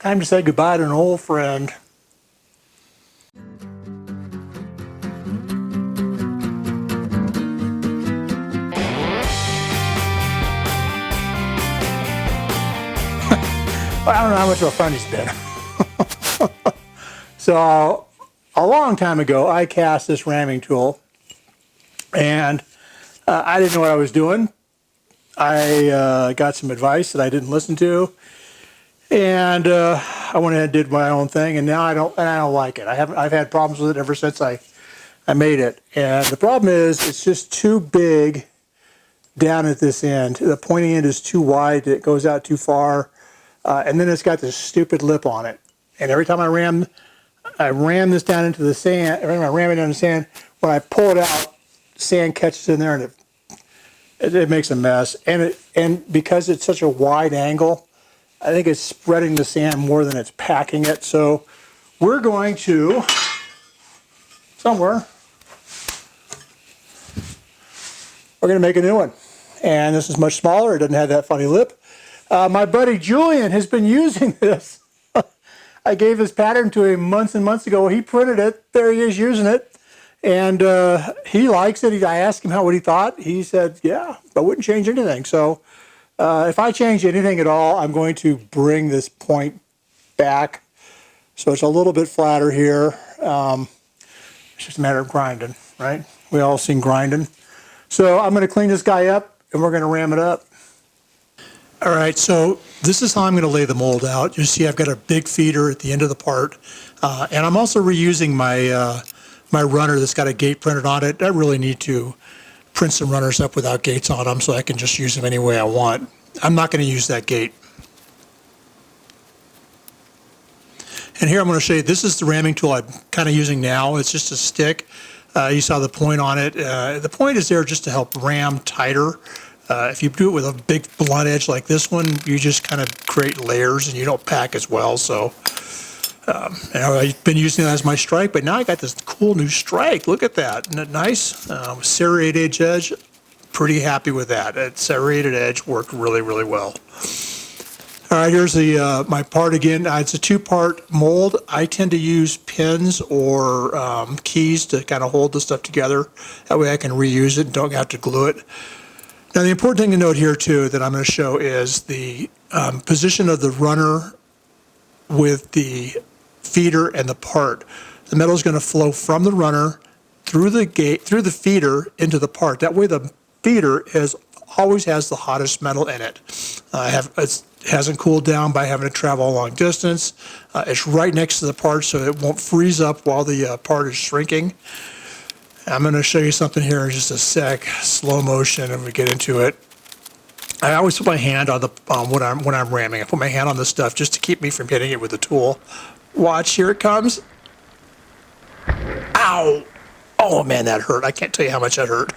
Time to say goodbye to an old friend. Well, I don't know how much of a friend he's been. So, a long time ago, I cast this ramming tool, and I didn't know what I was doing. I got some advice that I didn't listen to, and I went ahead and did my own thing. And now I don't like it. I've had problems with it ever since I made it. And the problem is, it's just too big down at this end. The pointing end is too wide. It goes out too far, and then it's got this stupid lip on it. And every time I ram this down into the sand. Every time I ram it down the sand, when I pull it out, sand catches in there and it makes a mess. And because it's such a wide angle, I think it's spreading the sand more than it's packing it. So we're going to we're going to make a new one. And this is much smaller. It doesn't have that funny lip. My buddy Julian has been using this. I gave this pattern to him months and months ago. He printed it. There he is using it. And he likes it. I asked him what he thought. He said, yeah, I wouldn't change anything. So if I change anything at all, I'm going to bring this point back. So it's a little bit flatter here. It's just a matter of grinding, right? We all seen grinding. So I'm going to clean this guy up, and we're going to ram it up. All right, so this is how I'm going to lay the mold out. You see I've got a big feeder at the end of the part, and I'm also reusing my my runner that's got a gate printed on it. I really need to print some runners up without gates on them so I can just use them any way I want. I'm not going to use that gate. And here I'm going to show you, this is the ramming tool I'm kind of using now. It's just a stick. You saw the point on it. The point is there just to help ram tighter. If you do it with a big blunt edge like this one, you just kind of create layers and you don't pack as well. So I've been using that as my strike, but now I got this cool new strike. Look at that. Isn't it nice? Serrated edge. Pretty happy with that. That serrated edge worked really, really well. All right, here's the my part again. It's a two-part mold. I tend to use pins or keys to kind of hold the stuff together. That way I can reuse it and don't have to glue it. Now, the important thing to note here, too, that I'm going to show is the position of the runner with the feeder and the part. The metal is going to flow from the runner through the gate, through the feeder into the part. That way the feeder always has the hottest metal in it. It hasn't cooled down by having to travel a long distance. It's right next to the part, so it won't freeze up while the part is shrinking. I'm going to show you something here in just a sec, slow motion, and we get into it. I always put my hand on the when I'm ramming. I put my hand on the stuff just to keep me from hitting it with the tool. Watch, here it comes. Ow! Oh man, that hurt. I can't tell you how much that hurt.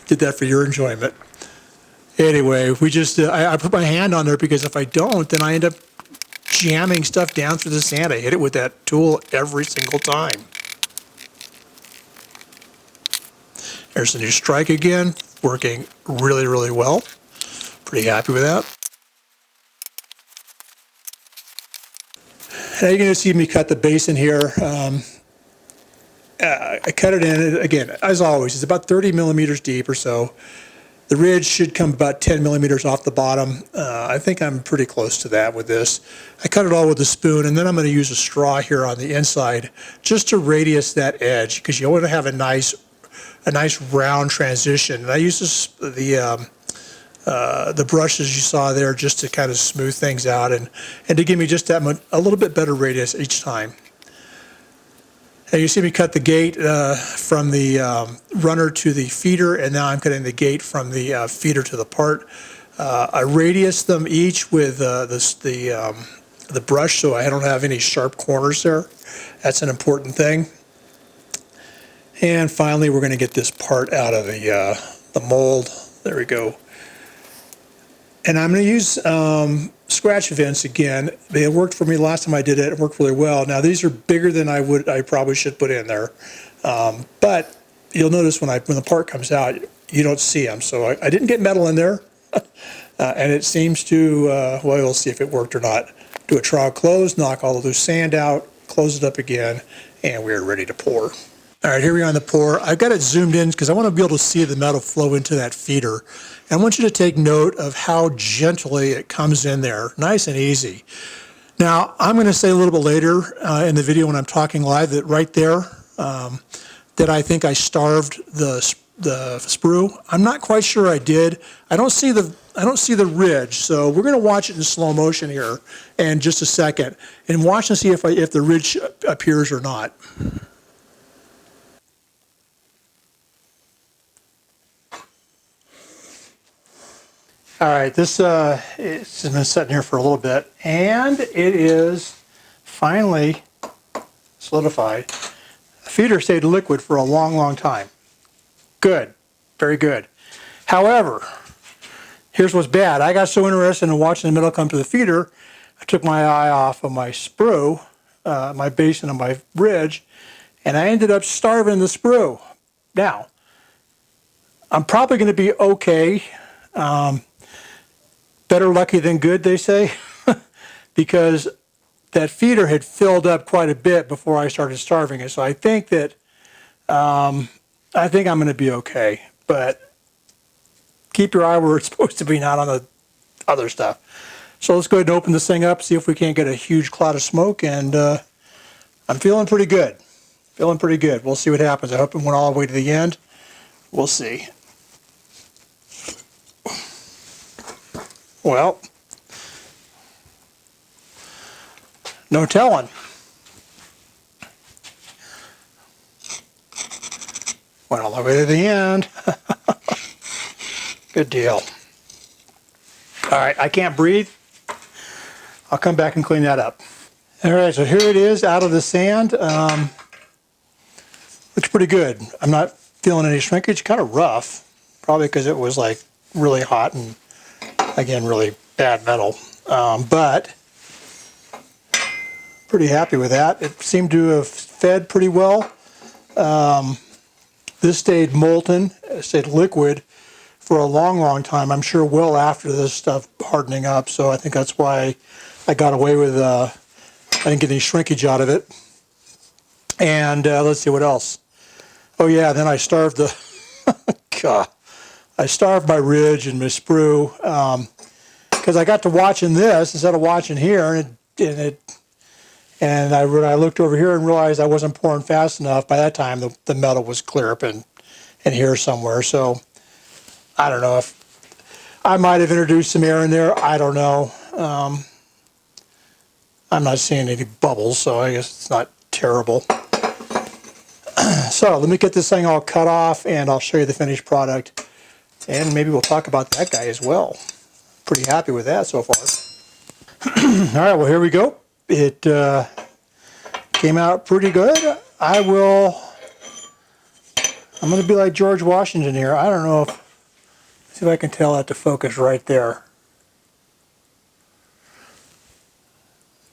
Did that for your enjoyment. Anyway, I put my hand on there because if I don't, then I end up jamming stuff down through the sand. I hit it with that tool every single time. There's the new strike again, working really, really well. Pretty happy with that. Now you're going to see me cut the basin here. I cut it in, again, as always, it's about 30 millimeters deep or so. The ridge should come about 10 millimeters off the bottom. I think I'm pretty close to that with this. I cut it all with a spoon, and then I'm going to use a straw here on the inside just to radius that edge, because you want to have a nice round transition. And I use the brushes you saw there just to kind of smooth things out and to give me just a little bit better radius each time. And you see me cut the gate from the runner to the feeder, and now I'm cutting the gate from the feeder to the part. I radius them each with the brush so I don't have any sharp corners there. That's an important thing. And finally, we're going to get this part out of the mold. There we go. And I'm going to use scratch vents again. They worked for me last time I did it. It worked really well. Now these are bigger than I probably should put in there. But you'll notice when the part comes out, you don't see them. So I didn't get metal in there. And it seems to, well, we'll see if it worked or not. Do a trial close, knock all the loose sand out, close it up again, and we're ready to pour. All right, here we are on the pour. I've got it zoomed in because I want to be able to see the metal flow into that feeder. And I want you to take note of how gently it comes in there, nice and easy. Now, I'm going to say a little bit later in the video when I'm talking live that right there, that I think I starved the sprue. I'm not quite sure I did. I don't see the ridge, so we're going to watch it in slow motion here in just a second and watch and see if the ridge appears or not. All right, this it's been sitting here for a little bit, and it is finally solidified. The feeder stayed liquid for a long, long time. Good, very good. However, here's what's bad. I got so interested in watching the metal come to the feeder, I took my eye off of my sprue, my basin and my ridge, and I ended up starving the sprue. Now, I'm probably going to be okay. Better lucky than good, they say, because that feeder had filled up quite a bit before I started starving it. So I think that I'm going to be okay. But keep your eye where it's supposed to be, not on the other stuff. So let's go ahead and open this thing up, see if we can't get a huge cloud of smoke. And I'm feeling pretty good. Feeling pretty good. We'll see what happens. I hope it went all the way to the end. We'll see. Well, no telling. Went all the way to the end. Good deal. All right, I can't breathe. I'll come back and clean that up. All right, so here it is out of the sand. Looks pretty good. I'm not feeling any shrinkage. Kind of rough, probably because it was like really hot and again, really bad metal, but pretty happy with that. It seemed to have fed pretty well. This stayed molten, it stayed liquid for a long, long time. I'm sure well after this stuff hardening up, so I think that's why I got away with, I didn't get any shrinkage out of it. And let's see what else. Oh yeah, then I starved the, God. I starved my ridge and my sprue because I got to watching this instead of watching here, and I looked over here and realized I wasn't pouring fast enough. By that time, the metal was clear up in here somewhere. So I don't know if I might have introduced some air in there. I don't know. I'm not seeing any bubbles, so I guess it's not terrible. So let me get this thing all cut off, and I'll show you the finished product. And maybe we'll talk about that guy as well. Pretty happy with that so far. All right, well, here we go. It came out pretty good. I'm going to be like George Washington here. I don't know if, see if I can tell that to focus right there.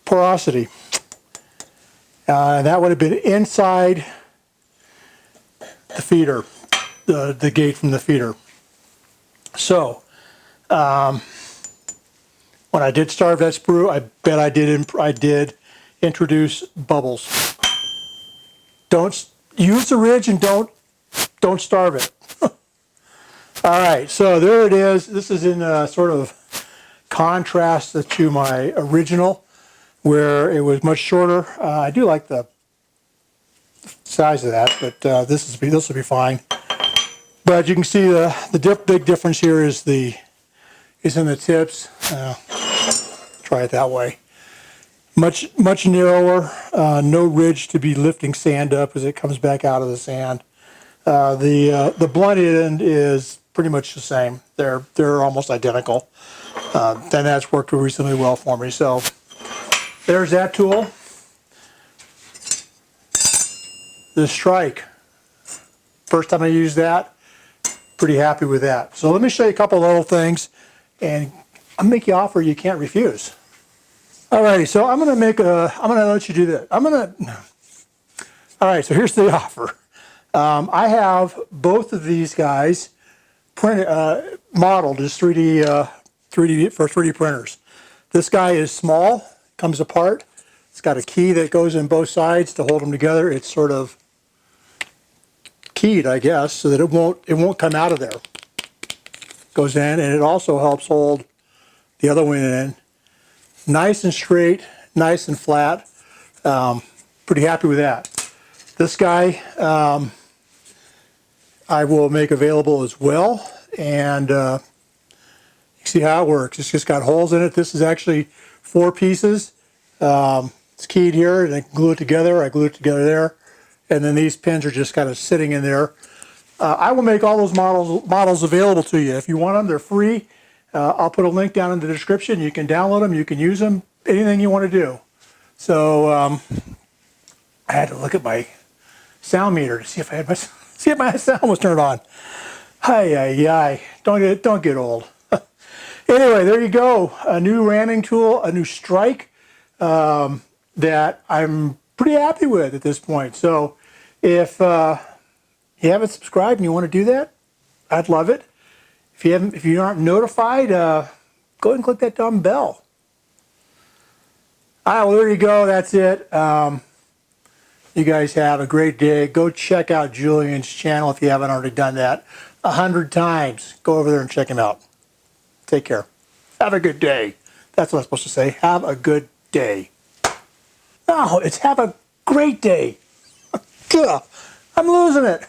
Porosity. That would have been inside the feeder, the gate from the feeder. So, when I did starve that sprue, I bet I did introduce bubbles. Don't use the ridge and don't starve it. All right, so there it is. This is in sort of contrast to my original, where it was much shorter. I do like the size of that, but this will be fine. But you can see the big difference here is in the tips. Try it that way. Much narrower. No ridge to be lifting sand up as it comes back out of the sand. The blunt end is pretty much the same. They're almost identical. Then that's worked reasonably well for me. So there's that tool. The strike. First time I used that. Pretty happy with that. So let me show you a couple of little things, and I'll make you an offer you can't refuse. Alrighty, so I'm gonna let you do that. Alright, so here's the offer. I have both of these guys printed, modeled as 3D 3D printers. This guy is small, comes apart. It's got a key that goes in both sides to hold them together. It's sort of keyed, I guess, so that it won't come out of there. Goes in, and it also helps hold the other one in. Nice and straight, nice and flat. Pretty happy with that. This guy I will make available as well, and you see how it works. It's just got holes in it. This is actually 4 pieces. It's keyed here, and I glue it together. I glue it together there, and then these pins are just kind of sitting in there. I will make all those models available to you. If you want them, they're free. I'll put a link down in the description. You can download them. You can use them. Anything you want to do. So I had to look at my sound meter to see if my sound was turned on. Hi. Don't get old. Anyway, there you go. A new ramming tool, a new strike that I'm pretty happy with at this point. So if you haven't subscribed and you want to do that, I'd love it. If you aren't notified, go ahead and click that dumb bell. All right, well, there you go. That's it. You guys have a great day. Go check out Julian's channel if you haven't already done that 100 times. Go over there and check him out. Take care. Have a good day. That's what I'm supposed to say. Have a good day. No, it's have a great day. I'm losing it.